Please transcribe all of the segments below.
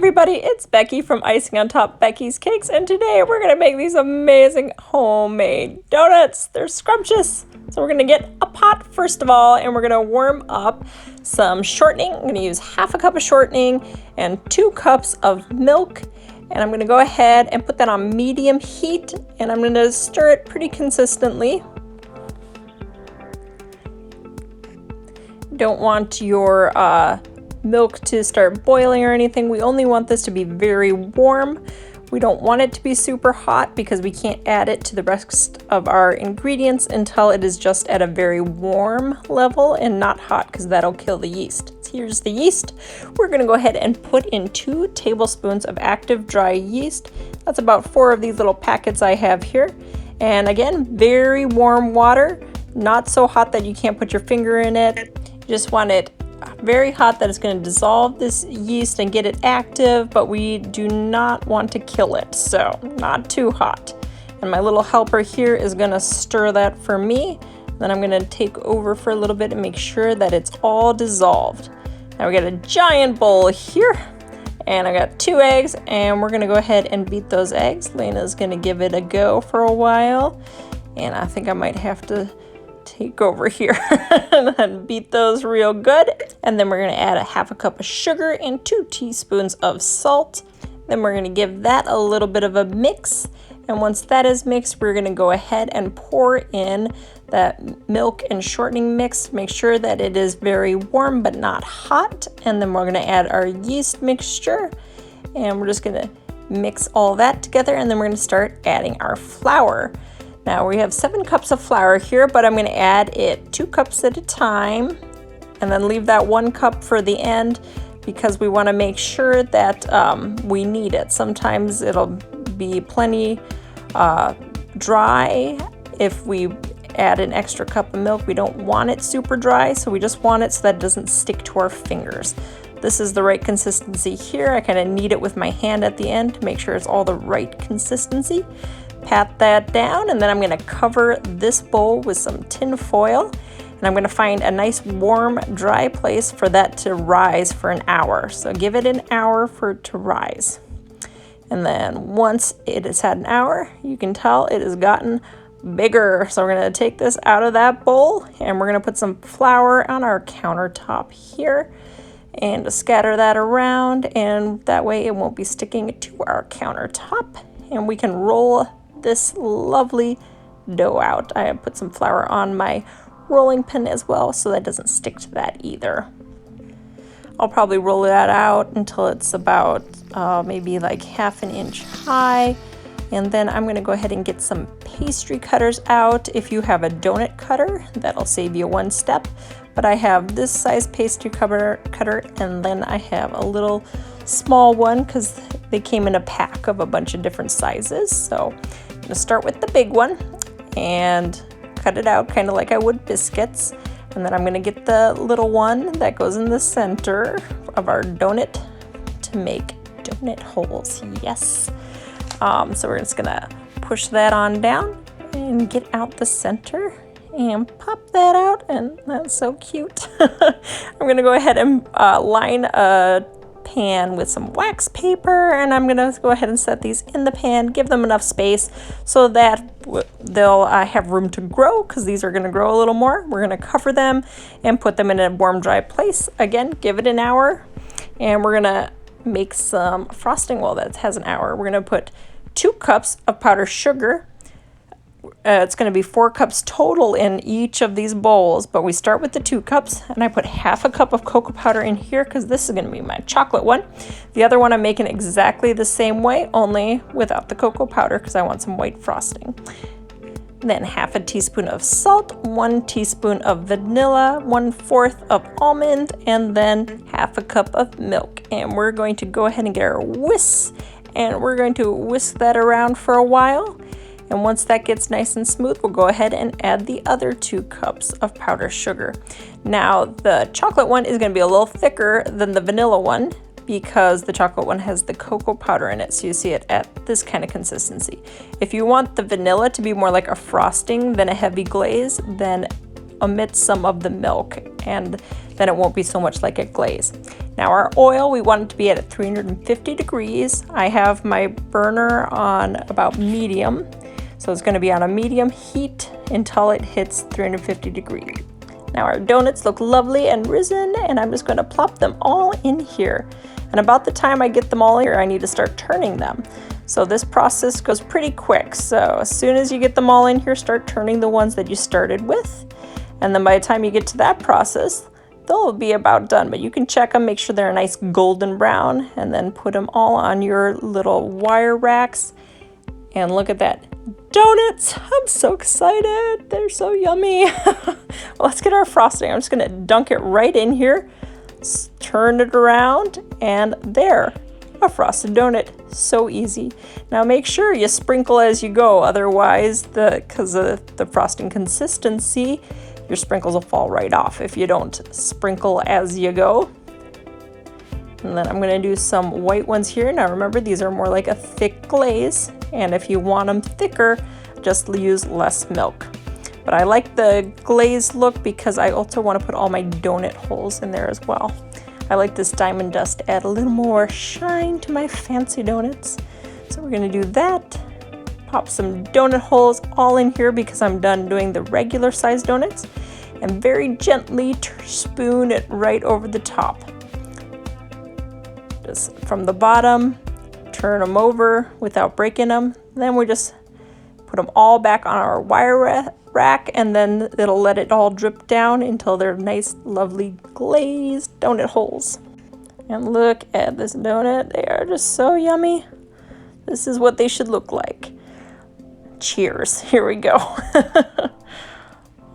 everybody, it's Becky from Icing on Top Becky's Cakes, and today we're going to make these amazing homemade donuts. They're scrumptious. So we're going to get a pot first of all, and we're going to warm up some shortening. I'm going to use half a cup of shortening and 2 cups of milk, and I'm going to go ahead and put that on medium heat, and I'm going to stir it pretty consistently. Don't want your milk to start boiling or anything. We only want this to be very warm. We don't want it to be super hot because we can't add it to the rest of our ingredients until it is just at a very warm level and not hot, because that'll kill the yeast. So here's the yeast. We're going to go ahead and put in 2 tablespoons of active dry yeast. That's about 4 of these little packets I have here. And again, very warm water, not so hot that you can't put your finger in it. You just want it very hot that it's going to dissolve this yeast and get it active, but we do not want to kill it, so not too hot. And my little helper here is going to stir that for me. Then I'm going to take over for a little bit and make sure that it's all dissolved. Now we got a giant bowl here, and I got 2 eggs, and we're going to go ahead and beat those eggs. Lena's going to give it a go for a while, and I think I might have to take over here and beat those real good. And then we're going to add a half a cup of sugar and 2 teaspoons of salt. Then we're going to give that a little bit of a mix, and once that is mixed, we're going to go ahead and pour in that milk and shortening mix. Make sure that it is very warm but not hot, and then we're going to add our yeast mixture, and we're just going to mix all that together, and then we're going to start adding our flour. Now we have 7 cups of flour here, but I'm going to add it 2 cups at a time, and then leave that 1 cup for the end because we want to make sure that we need it. Sometimes it'll be plenty dry if we add an extra cup of milk. We don't want it super dry, so we just want it so that it doesn't stick to our fingers. This is the right consistency here. I kind of knead it with my hand at the end to make sure it's all the right consistency. Pat that down, and then I'm going to cover this bowl with some tin foil, and I'm going to find a nice warm dry place for that to rise for an hour. So give it an hour for it to rise, and then once it has had an hour, you can tell it has gotten bigger. So we're going to take this out of that bowl, and we're going to put some flour on our countertop here and scatter that around, and that way it won't be sticking to our countertop, and we can roll this lovely dough out. I put some flour on my rolling pin as well so that doesn't stick to that either. I'll probably roll that out until it's about maybe like ½ an inch high, and then I'm going to go ahead and get some pastry cutters out. If you have a donut cutter, that'll save you 1 step, but I have this size pastry cutter, and then I have a little small one because they came in a pack of a bunch of different sizes. So I'm going to start with the big one and cut it out kind of like I would biscuits, and then I'm going to get the little one that goes in the center of our donut to make donut holes. Yes. So we're just going to push that on down and get out the center and pop that out, and that's so cute. I'm going to go ahead and line a pan with some wax paper, and I'm going to go ahead and set these in the pan, give them enough space so that they'll have room to grow, because these are going to grow a little more. We're going to cover them and put them in a warm, dry place. Again, give it an hour, and we're going to make some frosting. Well, that has an hour. We're going to put 2 cups of powdered sugar. It's going to be 4 cups total in each of these bowls, but we start with the 2 cups, and I put ½ a cup of cocoa powder in here because this is going to be my chocolate one. The other one I'm making exactly the same way, only without the cocoa powder because I want some white frosting. Then ½ a teaspoon of salt, 1 teaspoon of vanilla, 1/4 of almond, and then ½ a cup of milk. And we're going to go ahead and get our whisk, and we're going to whisk that around for a while. And once that gets nice and smooth, we'll go ahead and add the other 2 cups of powdered sugar. Now, the chocolate one is going to be a little thicker than the vanilla one because the chocolate one has the cocoa powder in it, so you see it at this kind of consistency. If you want the vanilla to be more like a frosting than a heavy glaze, then omit some of the milk, and then it won't be so much like a glaze. Now our oil, we want it to be at 350 degrees. I have my burner on about medium, so it's going to be on a medium heat until it hits 350 degrees. Now our donuts look lovely and risen, and I'm just going to plop them all in here. And about the time I get them all in here, I need to start turning them. So this process goes pretty quick. So as soon as you get them all in here, start turning the ones that you started with. And then by the time you get to that process, they'll be about done. But you can check them, make sure they're a nice golden brown, and then put them all on your little wire racks. And look at that. Donuts! I'm so excited. They're so yummy. Well, let's get our frosting. I'm just going to dunk it right in here. Turn it around, and there, a frosted donut. So easy. Now make sure you sprinkle as you go, otherwise because of the frosting consistency, your sprinkles will fall right off if you don't sprinkle as you go. And then I'm going to do some white ones here. Now remember, these are more like a thick glaze, and if you want them thicker, just use less milk. But I like the glaze look because I also want to put all my donut holes in there as well. I like this diamond dust to add a little more shine to my fancy donuts. So we're going to do that. Pop some donut holes all in here because I'm done doing the regular size donuts. And very gently spoon it right over the top. Just from the bottom, turn them over without breaking them. Then we just put them all back on our wire rack, and then it'll let it all drip down until they're nice, lovely glazed donut holes. And look at this donut. They are just so yummy. This is what they should look like. Cheers. Here we go.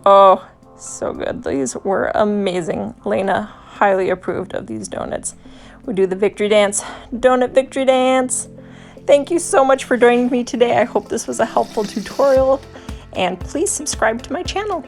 Oh, so good. These were amazing. Lena highly approved of these donuts. We do the victory dance. Donut victory dance. Thank you so much for joining me today. I hope this was a helpful tutorial, and please subscribe to my channel.